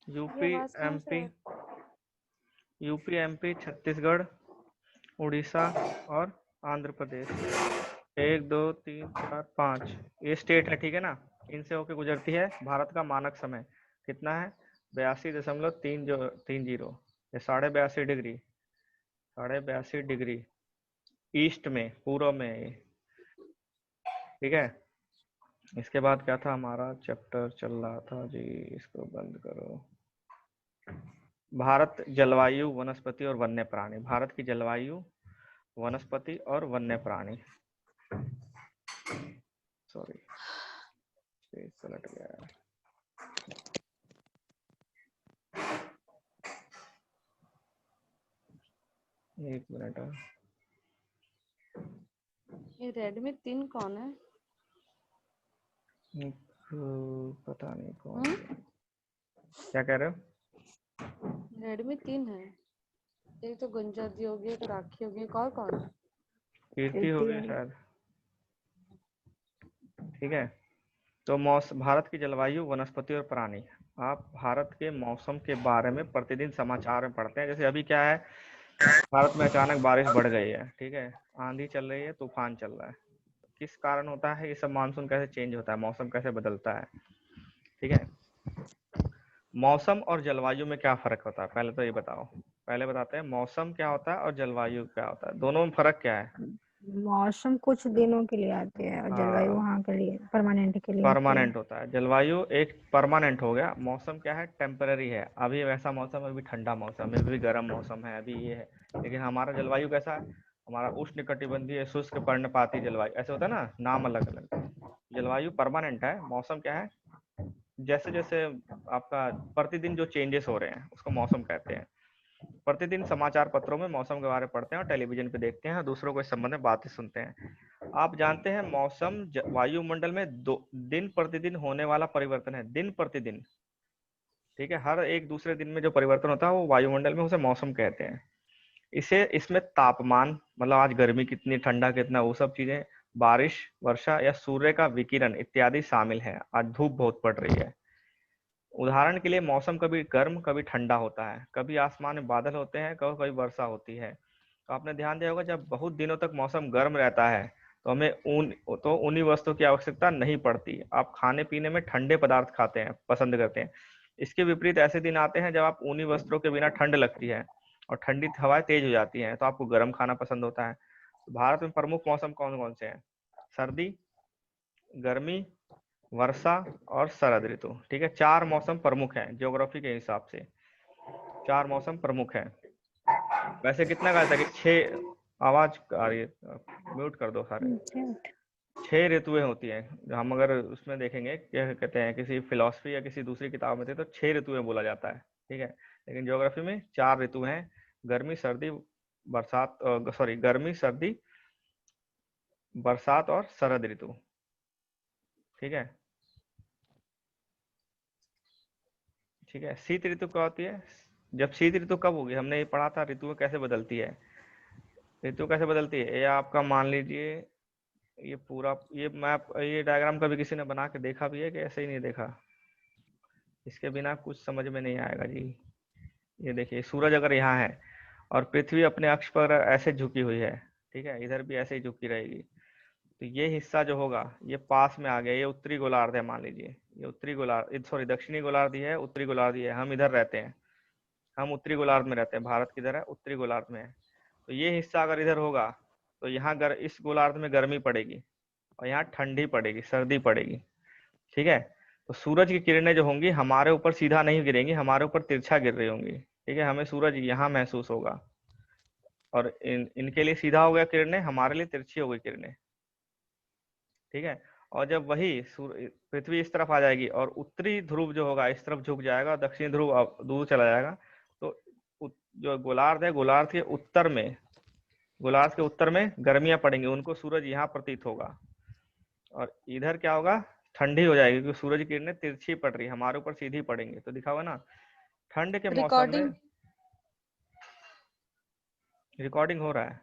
ये यूपी आवाज कहाँ से एमपी, है? छत्तीसगढ़, उड़ीसा और आंध्र प्रदेश। 1 2 3 4 5 ये स्टेट है, ठीक है ना। इनसे होके गुजरती है भारत का मानक समय कितना है? 82.30। ये 82.5 डिग्री, 82.5 डिग्री ईस्ट में, पूर्व में है ये, ठीक है। इसके बाद क्या था हमारा चैप्टर चल रहा था जी, इसको बंद करो। भारत जलवायु, वनस्पति और वन्य प्राणी। भारत की जलवायु, वनस्पति और वन्य प्राणी। सॉरी, पेज पलट गया है। एक मिनट। ये रेडमी 3 कौन है? पता नहीं कौन है। क्या कह रहे हो? रेडमी 3 है। एक तो गुंजा दी होगी, एक राखी होगी, एक और कौन है? कीर्ति हो कीर्ति गई है। शायद, ठीक है। तो मौसम, भारत की जलवायु, वनस्पति और प्राणी। आप भारत के मौसम के बारे में प्रतिदिन समाचार में पढ़ते हैं। जैसे अभी क्या है, भारत में अचानक बारिश बढ़ गई है, ठीक है, आंधी चल रही है, तूफान चल रहा है। किस कारण होता है ये सब? मानसून कैसे चेंज होता है, मौसम कैसे बदलता है, ठीक है। मौसम और जलवायु में क्या फर्क होता है, पहले तो ये बताओ। पहले बताते हैं मौसम क्या होता है और जलवायु क्या होता है, दोनों में फर्क क्या है? मौसम कुछ दिनों के लिए आती है और जलवायु हाँ, वहाँ के लिए परमानेंट के लिए होती है। परमानेंट होता है। जलवायु एक परमानेंट हो गया, मौसम क्या है, टेम्पररी है। अभी वैसा मौसम है, अभी ठंडा मौसम है, अभी गर्म मौसम है, अभी ये है। लेकिन हमारा जलवायु कैसा है? हमारा उष्ण कटिबंधीय, शुष्क, पर्णपाती जलवायु, ऐसे होता है ना, नाम अलग अलग। जलवायु परमानेंट है। मौसम क्या है? जैसे जैसे आपका प्रतिदिन जो चेंजेस हो रहे हैं उसको मौसम कहते हैं। प्रतिदिन समाचार पत्रों में मौसम के बारे में पढ़ते हैं और टेलीविजन पे देखते हैं और दूसरों को इस संबंध में बातें सुनते हैं। आप जानते हैं मौसम वायुमंडल में दिन प्रतिदिन होने वाला परिवर्तन है, दिन प्रतिदिन, ठीक है। हर एक दूसरे दिन में जो परिवर्तन होता है वो वायुमंडल में, उसे मौसम कहते हैं। इसे इसमें तापमान, मतलब आज गर्मी कितनी, ठंडा कितना, वो सब चीजें, बारिश, वर्षा या सूर्य का विकिरण इत्यादि शामिल है। आज धूप बहुत पड़ रही है। उदाहरण के लिए मौसम कभी गर्म कभी ठंडा होता है, कभी आसमान में बादल होते हैं, कभी कभी वर्षा होती है। तो आपने ध्यान दिया होगा, जब बहुत दिनों तक मौसम गर्म रहता है तो हमें ऊनी वस्त्रों की आवश्यकता नहीं पड़ती। आप खाने पीने में ठंडे पदार्थ खाते हैं, पसंद करते हैं। इसके विपरीत ऐसे दिन आते हैं जब आप ऊनी वस्त्रों के बिना ठंड लगती है और ठंडी हवाएं तेज हो जाती हैं, तो आपको गर्म खाना पसंद होता है। तो भारत में प्रमुख मौसम कौन कौन से हैं? सर्दी, गर्मी, वर्षा और शरद ऋतु, ठीक है। 4 मौसम प्रमुख हैं ज्योग्राफी के हिसाब से, 4 मौसम प्रमुख हैं। वैसे कितना कहा था कि 6, आवाज आ रही है, म्यूट कर दो सारे। 6 ऋतुएं होती हैं। हम अगर उसमें देखेंगे, क्या कहते हैं, किसी फिलॉसफी या किसी दूसरी किताब में थे तो 6 ऋतुएं बोला जाता है, ठीक है। लेकिन ज्योग्राफी में 4 ऋतु हैं, गर्मी सर्दी बरसात, सॉरी, गर्मी सर्दी बरसात और शरद ऋतु, ठीक है। ठीक है, शीत ऋतु क्या होती है? जब शीत ऋतु कब होगी, हमने ये पढ़ा था, ऋतुएं कैसे बदलती है। ऋतु कैसे बदलती है, ये आपका मान लीजिए, ये पूरा ये मैप, ये डायग्राम कभी किसी ने बना के देखा भी है कि ऐसे ही नहीं देखा? इसके बिना कुछ समझ में नहीं आएगा जी। ये देखिए, सूरज अगर यहाँ है और पृथ्वी अपने अक्ष पर ऐसे झुकी हुई है, ठीक है, इधर भी ऐसे ही झुकी रहेगी, तो ये हिस्सा जो होगा ये पास में आ गया, ये उत्तरी गोलार्ध है मान लीजिए। ये उत्तरी गोलार्ध, सॉरी, दक्षिणी गोलार्ध ही है, उत्तरी गोलार्ध ही है। हम इधर रहते हैं, हम उत्तरी गोलार्ध में रहते हैं, भारत किधर है, उत्तरी गोलार्ध में है। तो ये हिस्सा अगर इधर होगा तो यहाँ इस गोलार्ध में गर्मी पड़ेगी और यहाँ ठंडी पड़ेगी, सर्दी पड़ेगी, ठीक है। तो सूरज की किरणें जो होंगी हमारे ऊपर सीधा नहीं गिरेंगी, हमारे ऊपर तिरछा गिर रही होंगी, ठीक है। हमें सूरज यहाँ महसूस होगा और इनके लिए सीधा हो गया किरणें, हमारे लिए तिरछी हो गई किरणें, ठीक है। और जब वही पृथ्वी इस तरफ आ जाएगी और उत्तरी ध्रुव जो होगा इस तरफ झुक जाएगा, दक्षिणी ध्रुव दूर चला जाएगा, तो जो गोलार्ध है, गोलार्ध के उत्तर में गर्मियां पड़ेंगी, उनको सूरज यहाँ प्रतीत होगा। और इधर क्या होगा, ठंडी हो जाएगी, क्योंकि सूरज की किरणें तिरछी पड़ रही, हमारे ऊपर सीधी पड़ेंगी। तो दिखा हुआ ना, ठंड के मौसम में, रिकॉर्डिंग रिकॉर्डिंग हो रहा है।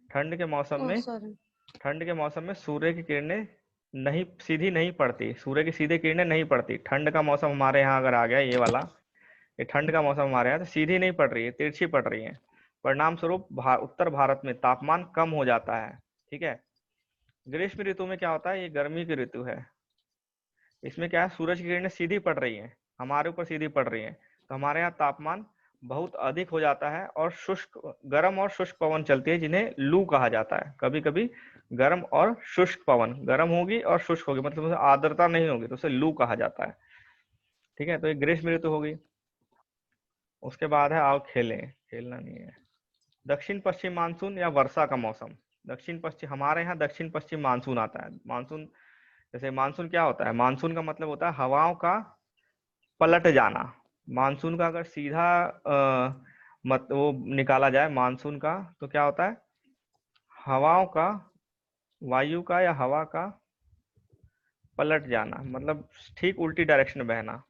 ठंड के मौसम ओह में, सॉरी। ठंड के मौसम में सूर्य की किरणें नहीं, सीधी नहीं पड़ती, सूर्य की सीधे किरणें नहीं पड़ती। ठंड का मौसम हमारे यहाँ अगर आ गया, ये वाला, ये ठंड का मौसम हमारे यहाँ तो सीधी नहीं पड़ रही है, तिरछी पड़ रही है। परिणाम स्वरूप उत्तर भारत में तापमान कम हो जाता है। ठीक है। ग्रीष्म ऋतु में क्या होता है, ये गर्मी की ऋतु है, इसमें क्या है, सूरज की किरणें सीधी पड़ रही हैं, हमारे ऊपर सीधी पड़ रही हैं, तो हमारे यहाँ तापमान बहुत अधिक हो जाता है और शुष्क, गर्म और शुष्क पवन चलती है, जिन्हें लू कहा जाता है। कभी कभी गर्म और शुष्क पवन, गर्म होगी और शुष्क होगी, मतलब उसमें आर्द्रता नहीं होगी, तो उसे लू कहा जाता है। ठीक है, तो ये ग्रीष्म ऋतु होगी। उसके बाद है आओ खेलें, खेलना नहीं है, दक्षिण पश्चिम मानसून या वर्षा का मौसम। दक्षिण पश्चिम, हमारे यहाँ दक्षिण पश्चिम मानसून आता है। मानसून, जैसे मानसून क्या होता है, मानसून का मतलब होता है हवाओं का पलट जाना। मानसून का अगर सीधा वो निकाला जाए मानसून का, तो क्या होता है, हवाओं का, वायु का या हवा का पलट जाना, मतलब ठीक उल्टी डायरेक्शन में बहना।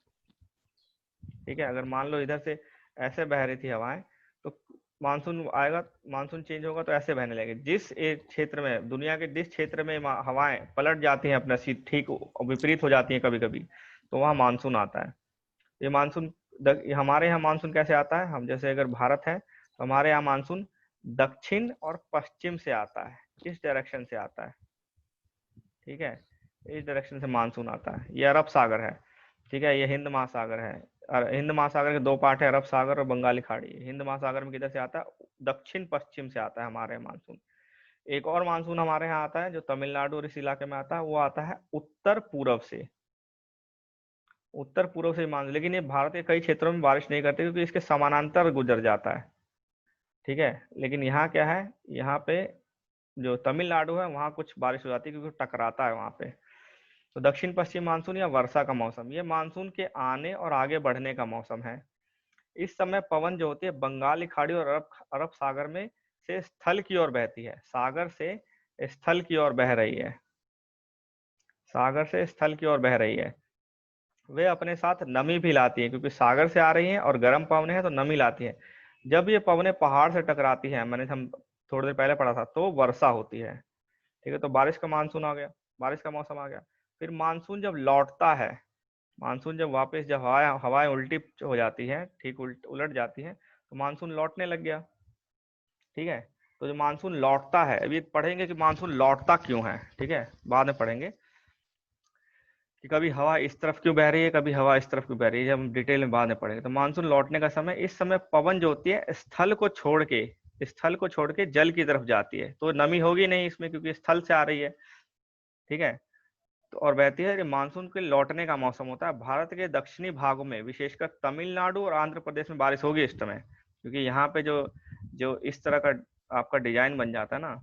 ठीक है, अगर मान लो इधर से ऐसे बह रही थी हवाएं, तो मानसून आएगा, मानसून चेंज होगा तो ऐसे बहने लगेगी। जिस एक क्षेत्र में, दुनिया के जिस क्षेत्र में हवाएं पलट जाती हैं अपना ठीक विपरीत हो जाती हैं कभी कभी, तो वहां मानसून आता है। ये मानसून हमारे यहाँ मानसून कैसे आता है, हम जैसे अगर भारत है तो हमारे यहाँ मानसून दक्षिण और पश्चिम से आता है, इस डायरेक्शन से आता है। ठीक है, इस डायरेक्शन से मानसून आता है। ये अरब सागर है। ठीक है, ये हिंद महासागर है। हिंद महासागर के दो पार्ट है, अरब सागर और बंगाली खाड़ी। हिंद महासागर में किधर से आता है, दक्षिण पश्चिम से आता है हमारे यहाँ मानसून। एक और मानसून हमारे यहाँ आता है जो तमिलनाडु और इस इलाके में आता है, वो आता है उत्तर पूर्व से। उत्तर पूर्व से मानसून, लेकिन ये भारत के कई क्षेत्रों में बारिश नहीं करते क्योंकि इसके समानांतर गुजर जाता है। ठीक है, लेकिन यहाँ क्या है, यहाँ पे जो तमिलनाडु है वहाँ कुछ बारिश हो जाती है क्योंकि टकराता है वहाँ पे। तो दक्षिण पश्चिम मानसून या वर्षा का मौसम, ये मानसून के आने और आगे बढ़ने का मौसम है। इस समय पवन जो होती है बंगाली खाड़ी और अरब सागर में से स्थल की ओर बहती है। सागर से स्थल की ओर बह रही है, सागर से स्थल की ओर बह रही है। वे अपने साथ नमी भी लाती है, क्योंकि सागर से आ रही हैं और गर्म पवनें हैं तो नमी लाती है। जब ये पवनें पहाड़ से टकराती हैं, मैंने हम थोड़ी देर पहले पढ़ा था, तो वर्षा होती है। ठीक है, तो बारिश का मानसून आ गया, बारिश का मौसम आ गया। फिर मानसून जब लौटता है, मानसून जब वापस, जब हवाएं उल्टी हो जाती है, ठीक उलट जाती है, तो मानसून लौटने लग गया। ठीक है, तो जो मानसून लौटता है, अभी पढ़ेंगे कि मानसून लौटता क्यों है। ठीक है, बाद में पढ़ेंगे कि कभी हवा इस तरफ क्यों बह रही है, कभी हवा इस तरफ क्यों बह रही है, जब हम डिटेल में बाद में पढ़ेंगे। तो मानसून लौटने का समय, इस समय पवन जो होती है स्थल को छोड़ के जल की तरफ जाती है, तो नमी होगी नहीं इसमें क्योंकि स्थल से आ रही है। ठीक है, तो और बहती है। मानसून के लौटने का मौसम होता है। भारत के दक्षिणी भागों में, विशेषकर तमिलनाडु और आंध्र प्रदेश में बारिश होगी इस समय, क्योंकि यहाँ पे जो जो इस तरह का आपका डिजाइन बन जाता है ना,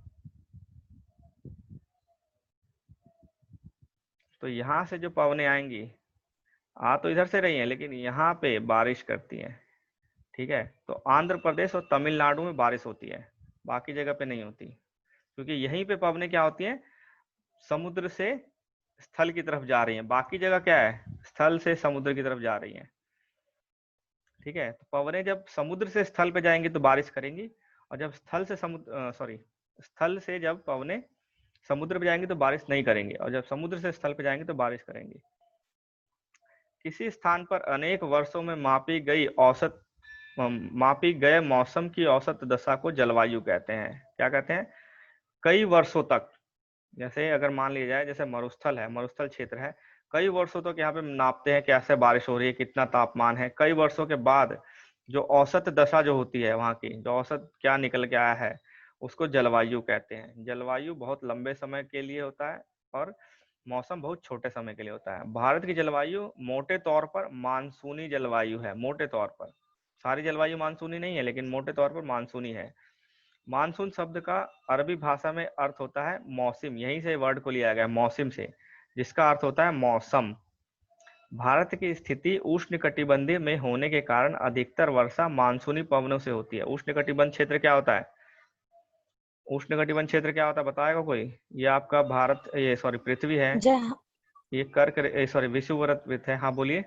तो यहाँ से जो पवनें आएंगी, आ तो इधर से रही हैं लेकिन यहाँ पे बारिश करती हैं। ठीक है, तो आंध्र प्रदेश और तमिलनाडु में बारिश होती है, बाकी जगह पे नहीं होती, क्योंकि यहीं पे पवनें क्या होती हैं, समुद्र से स्थल की तरफ जा रही हैं। बाकी जगह क्या है, स्थल से समुद्र की तरफ जा रही हैं। ठीक है, तो पवनें जब समुद्र से स्थल पे जाएंगी तो बारिश करेंगी, और जब स्थल से जब पवनें समुद्र पे जाएंगी तो बारिश नहीं करेंगी, और जब समुद्र से स्थल पे जाएंगी तो बारिश करेंगी। किसी स्थान पर अनेक वर्षों में मापी गए मौसम की औसत दशा को जलवायु कहते हैं। क्या कहते हैं, कई वर्षों तक, जैसे अगर मान लिया जाए जैसे मरुस्थल है, मरुस्थल क्षेत्र है, कई वर्षों तक यहाँ पे नापते हैं कैसे बारिश हो रही है, कितना तापमान है। कई वर्षों के बाद जो औसत दशा जो होती है वहाँ की, जो औसत क्या निकल के आया है, उसको जलवायु कहते हैं। जलवायु बहुत लंबे समय के लिए होता है और मौसम बहुत छोटे समय के लिए होता है। भारत की जलवायु मोटे तौर पर मानसूनी जलवायु है, मोटे तौर पर। सारी जलवायु मानसूनी नहीं है लेकिन मोटे तौर पर मानसूनी है। मानसून शब्द का अरबी भाषा में अर्थ होता है मौसम, यहीं से वर्ड को लिया गया मौसम से, जिसका अर्थ होता है मौसम। भारत की स्थिति उष्णकटिबंधीय में होने के कारण अधिकतर वर्षा मानसूनी पवनों से होती है। उष्णकटिबंध क्षेत्र क्या होता है, उष्णकटिबंध क्षेत्र क्या होता है, बताएगा कोई? ये आपका भारत, ये सॉरी पृथ्वी है, ये विषुववृत्त है। हाँ बोलिए।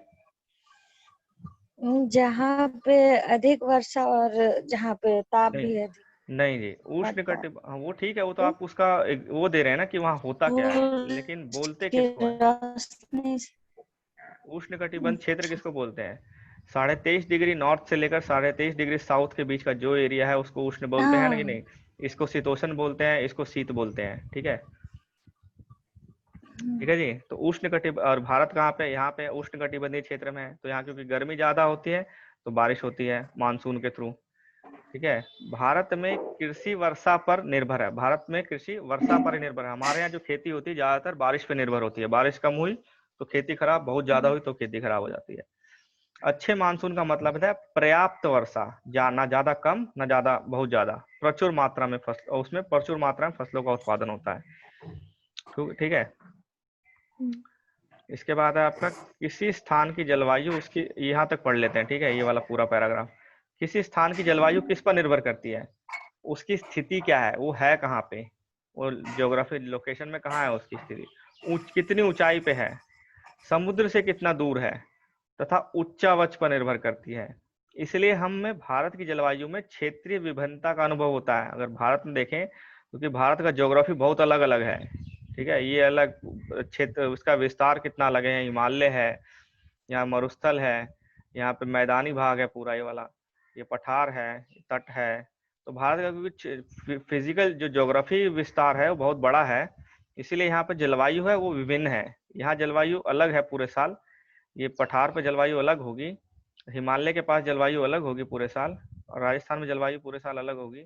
जहाँ पे अधिक वर्षा और जहाँ पे ताप नहीं भी अधिक नहीं जी, पड़ता है, हाँ, वो ठीक है, वो तो आप उसका वो दे रहे हैं ना कि वहाँ होता क्या है, लेकिन बोलते सूरज की किसको है, रोशनी उष्णकटिबंध क्षेत्र किसको बोलते हैं? 23.5 डिग्री नॉर्थ से लेकर 23.5 डिग्री साउथ के बीच का जो एरिया है उसको उष्ण बोलते हैं ना कि नहीं, इसको शीतोष्ण बोलते हैं, इसको शीत बोलते हैं। ठीक है, ठीक है जी। तो उष्ण कटिब और भारत कहाँ पे, यहाँ पे उष्ण कटिबंधीय क्षेत्र में है, तो यहाँ क्योंकि गर्मी ज्यादा होती है तो बारिश होती है मानसून के थ्रू। ठीक है, भारत में कृषि वर्षा पर निर्भर है, भारत में कृषि वर्षा पर निर्भर है। हमारे यहाँ जो खेती होती है ज्यादातर बारिश पर निर्भर होती है, बारिश कम हुई तो खेती खराब, बहुत ज्यादा हुई तो खेती खराब हो जाती है। अच्छे मानसून का मतलब है पर्याप्त वर्षा, ना ज्यादा कम ना ज्यादा बहुत ज्यादा, प्रचुर मात्रा में फसल, उसमें प्रचुर मात्रा में फसलों का उत्पादन होता है। ठीक है, इसके बाद है आपका किसी स्थान की जलवायु, उसकी यहाँ तक पढ़ लेते हैं। ठीक है, ये वाला पूरा पैराग्राफ। किसी स्थान की जलवायु किस पर निर्भर करती है, उसकी स्थिति क्या है, वो है कहाँ पे, वो ज्योग्राफी लोकेशन में कहाँ है उसकी स्थिति, कितनी ऊंचाई पे है, समुद्र से कितना दूर है, तथा उच्चावच पर निर्भर करती है। इसलिए हमें भारत की जलवायु में क्षेत्रीय विभिन्नता का अनुभव होता है। अगर भारत में देखें क्योंकि भारत का ज्योग्राफी बहुत अलग अलग है। ठीक है, ये अलग क्षेत्र, उसका विस्तार कितना अलग है, हिमालय है, यहाँ मरुस्थल है, यहाँ पे मैदानी भाग है पूरा ये वाला, ये पठार है, तट है। तो भारत का क्योंकि फिजिकल जो ज्योग्राफी विस्तार है वो बहुत बड़ा है, इसीलिए यहाँ पे जलवायु है वो विभिन्न है। यहाँ जलवायु अलग है पूरे साल, ये पठार पे जलवायु अलग होगी, हिमालय के पास जलवायु अलग होगी पूरे साल, और राजस्थान में जलवायु पूरे साल अलग होगी।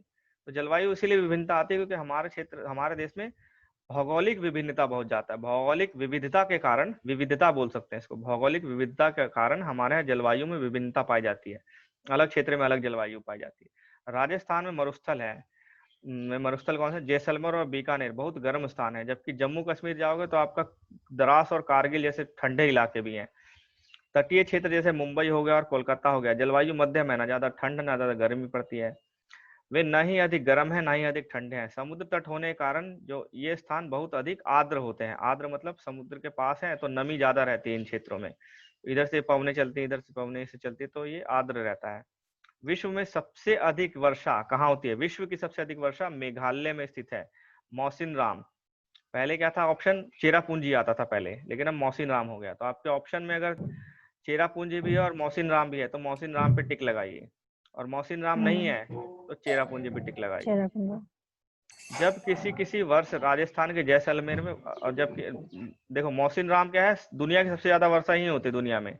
तो जलवायु इसीलिए विभिन्नता आती है क्योंकि हमारे क्षेत्र, हमारे देश में भौगोलिक विभिन्नता बहुत जाता है। भौगोलिक विविधता के कारण, विविधता बोल सकते हैं इसको, भौगोलिक विविधता के कारण हमारे यहाँ जलवायु में विभिन्नता पाई जाती है, अलग क्षेत्र में अलग जलवायु पाई जाती है। राजस्थान में मरुस्थल है, मरुस्थल कौन सा, जैसलमेर और बीकानेर बहुत गर्म स्थान है, जबकि जम्मू कश्मीर जाओगे तो आपका द्रास और कारगिल जैसे ठंडे इलाके भी हैं। तटीय क्षेत्र जैसे मुंबई हो गया और कोलकाता हो गया, जलवायु मध्यम है, ना ज्यादा ठंड ना ज्यादा गर्मी पड़ती है, वे न ही अधिक गर्म है ना ही अधिक ठंडे हैं। समुद्र तट होने के कारण जो ये स्थान बहुत अधिक आर्द्र होते हैं, आर्द्र मतलब समुद्र के पास है तो नमी ज्यादा रहती है इन क्षेत्रों में, इधर से पवने चलती है, इधर से पवने से चलती है, तो ये आर्द्र रहता है। विश्व में सबसे अधिक वर्षा कहाँ होती है, विश्व की सबसे अधिक वर्षा मेघालय में स्थित है, मौसिन राम। पहले क्या था ऑप्शन, चेरापूंजी आता था पहले, लेकिन अब मौसिन राम हो गया। तो आपके ऑप्शन में अगर चेरापूंजी भी है और मौसिन राम भी है तो मौसिन राम पे टिक लगाइए, और मौसिन राम नहीं है तो चेरापूंजी पे टिक लगाइए। जब किसी वर्ष राजस्थान के जैसलमेर में, और जब देखो मौसिन राम क्या है, दुनिया की सबसे ज्यादा वर्षा ही होती है दुनिया में।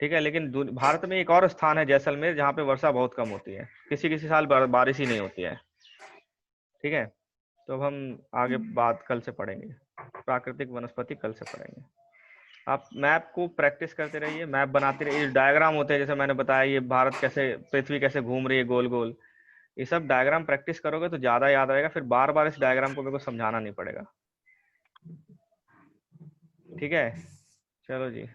ठीक है, लेकिन भारत में एक और स्थान है जैसलमेर जहाँ पे वर्षा बहुत कम होती है, किसी किसी साल बारिश ही नहीं होती है। ठीक है, तो अब हम आगे बात कल से पढ़ेंगे, प्राकृतिक वनस्पति कल से पढ़ेंगे। आप मैप को प्रैक्टिस करते रहिए, मैप बनाते रहिए, डायग्राम होते हैं जैसे मैंने बताया, ये भारत कैसे, पृथ्वी कैसे घूम रही है गोल गोल, ये सब डायग्राम प्रैक्टिस करोगे तो ज्यादा याद रहेगा, फिर बार बार इस डायग्राम को मेरे को समझाना नहीं पड़ेगा। ठीक है, चलो जी।